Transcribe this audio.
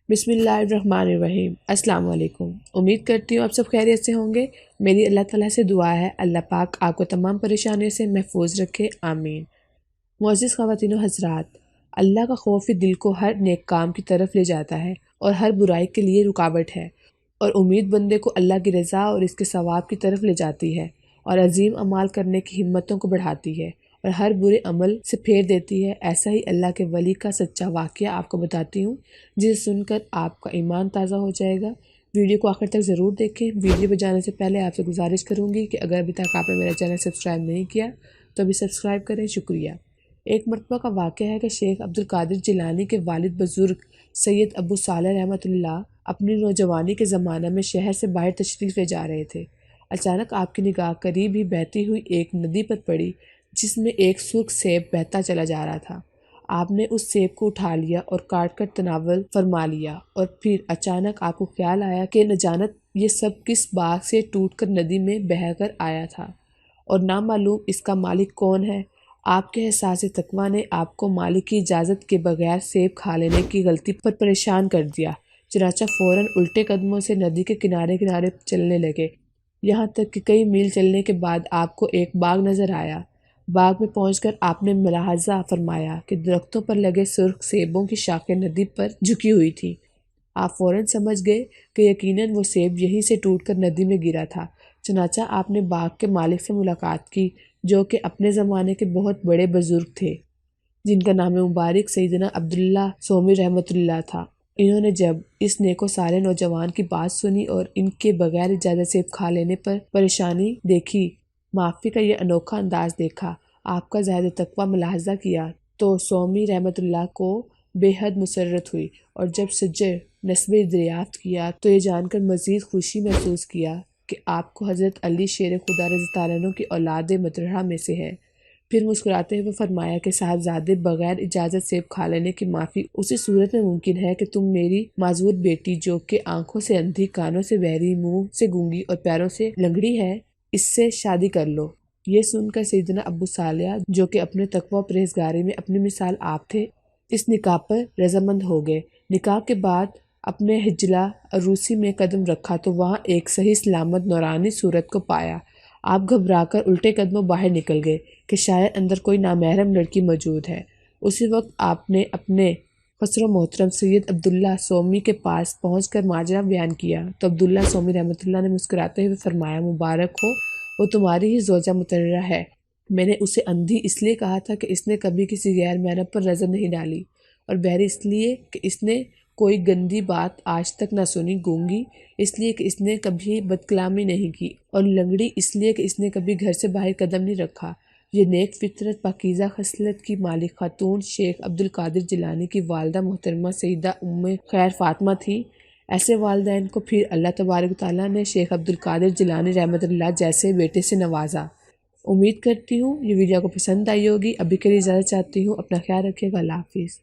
بسم اللہ الرحمن الرحیم۔ السلام علیکم۔ امید کرتی ہوں آپ سب خیریت سے ہوں گے۔ میری اللہ تعالیٰ سے دعا ہے اللہ پاک آپ کو تمام پریشانیوں سے محفوظ رکھے، آمین۔ معزز خواتین و حضرات، اللہ کا خوف دل کو ہر نیک کام کی طرف لے جاتا ہے اور ہر برائی کے لیے رکاوٹ ہے، اور امید بندے کو اللہ کی رضا اور اس کے ثواب کی طرف لے جاتی ہے اور عظیم اعمال کرنے کی ہمتوں کو بڑھاتی ہے اور ہر برے عمل سے پھیر دیتی ہے۔ ایسا ہی اللہ کے ولی کا سچا واقعہ آپ کو بتاتی ہوں، جسے سن کر آپ کا ایمان تازہ ہو جائے گا۔ ویڈیو کو آخر تک ضرور دیکھیں۔ ویڈیو پہ جانے سے پہلے آپ سے گزارش کروں گی کہ اگر ابھی تک آپ نے میرا چینل سبسکرائب نہیں کیا تو ابھی سبسکرائب کریں، شکریہ۔ ایک مرتبہ کا واقعہ ہے کہ شیخ عبدالقادر جیلانی کے والد بزرگ سید ابو صالح رحمۃ اللہ اپنی نوجوانی کے زمانہ میں شہر سے باہر تشریف لے جا رہے تھے۔ اچانک آپ کی نگاہ قریب ہی بہتی ہوئی ایک ندی پر پڑی جس میں ایک سرخ سیب بہتا چلا جا رہا تھا۔ آپ نے اس سیب کو اٹھا لیا اور کاٹ کر تناول فرما لیا، اور پھر اچانک آپ کو خیال آیا کہ نہ جانت یہ سب کس باغ سے ٹوٹ کر ندی میں بہہ کر آیا تھا اور نامعلوم اس کا مالک کون ہے۔ آپ کے احساس تقویٰ نے آپ کو مالک کی اجازت کے بغیر سیب کھا لینے کی غلطی پر پریشان کر دیا، چنانچہ فوراً الٹے قدموں سے ندی کے کنارے کنارے چلنے لگے، یہاں تک کہ کئی میل چلنے کے بعد آپ کو ایک باغ نظر آیا۔ باغ میں پہنچ کر آپ نے ملاحظہ فرمایا کہ درختوں پر لگے سرخ سیبوں کی شاخیں ندی پر جھکی ہوئی تھیں۔ آپ فوراً سمجھ گئے کہ یقیناً وہ سیب یہیں سے ٹوٹ کر ندی میں گرا تھا۔ چنانچہ آپ نے باغ کے مالک سے ملاقات کی، جو کہ اپنے زمانے کے بہت بڑے بزرگ تھے، جن کا نام مبارک سیدنا عبداللہ سومی رحمۃ اللہ تھا۔ انہوں نے جب اس نیک و صالح نوجوان کی بات سنی اور ان کے بغیر اجازت سیب کھا لینے پر پریشانی دیکھی، معافی کا یہ انوکھا انداز دیکھا، آپ کا زہد تقویٰ ملاحظہ کیا، تو سومی رحمۃ اللہ کو بے حد مسرت ہوئی، اور جب سجے نسبِ دریافت کیا تو یہ جان کر مزید خوشی محسوس کیا کہ آپ کو حضرت علی شیر خدا رضی اللہ عنہ کی اولاد مطہرہ میں سے ہے۔ پھر مسکراتے ہوئے فرمایا کہ صاحبزادے، بغیر اجازت سیب کھا لینے کی معافی اسی صورت میں ممکن ہے کہ تم میری معذور بیٹی، جو کہ آنکھوں سے اندھی، کانوں سے بہری، منہ سے گونگی اور پیروں سے لنگڑی ہے، اس سے شادی کر لو۔ یہ سن کر سیدنا ابو صالح، جو کہ اپنے تقویٰ و پرہیزگاری میں اپنی مثال آپ تھے، اس نکاح پر رضامند ہو گئے۔ نکاح کے بعد اپنے حجلہ عروسی میں قدم رکھا تو وہاں ایک صحیح سلامت نورانی صورت کو پایا۔ آپ گھبرا کر الٹے قدموں باہر نکل گئے کہ شاید اندر کوئی نامحرم لڑکی موجود ہے۔ اسی وقت آپ نے اپنے خسر و محترم سید عبداللہ سومی کے پاس پہنچ کر ماجرا بیان کیا تو عبداللہ سومی رحمۃ اللہ نے مسکراتے ہوئے فرمایا، مبارک ہو، وہ تمہاری ہی زوجہ مطہرہ ہے۔ میں نے اسے اندھی اس لیے کہا تھا کہ اس نے کبھی کسی غیر محرم پر نظر نہیں ڈالی، اور بہری اس لیے کہ اس نے کوئی گندی بات آج تک نہ سنی، گونگی اس لیے کہ اس نے کبھی بدکلامی نہیں کی، اور لنگڑی اس لیے کہ اس نے کبھی گھر سے باہر قدم نہیں رکھا۔ یہ نیک فطرت، پاکیزہ خصلت کی مالک خاتون شیخ عبدالقادر جیلانی کی والدہ محترمہ سیدہ ام خیر فاطمہ تھی۔ ایسے والدین کو پھر اللہ تبارک و تعالیٰ نے شیخ عبدالقادر جیلانی رحمۃ اللہ جیسے بیٹے سے نوازا۔ امید کرتی ہوں یہ ویڈیو کو پسند آئی ہوگی۔ ابھی کے لیے اجازت چاہتی ہوں، اپنا خیال رکھیے گا، اللہ حافظ۔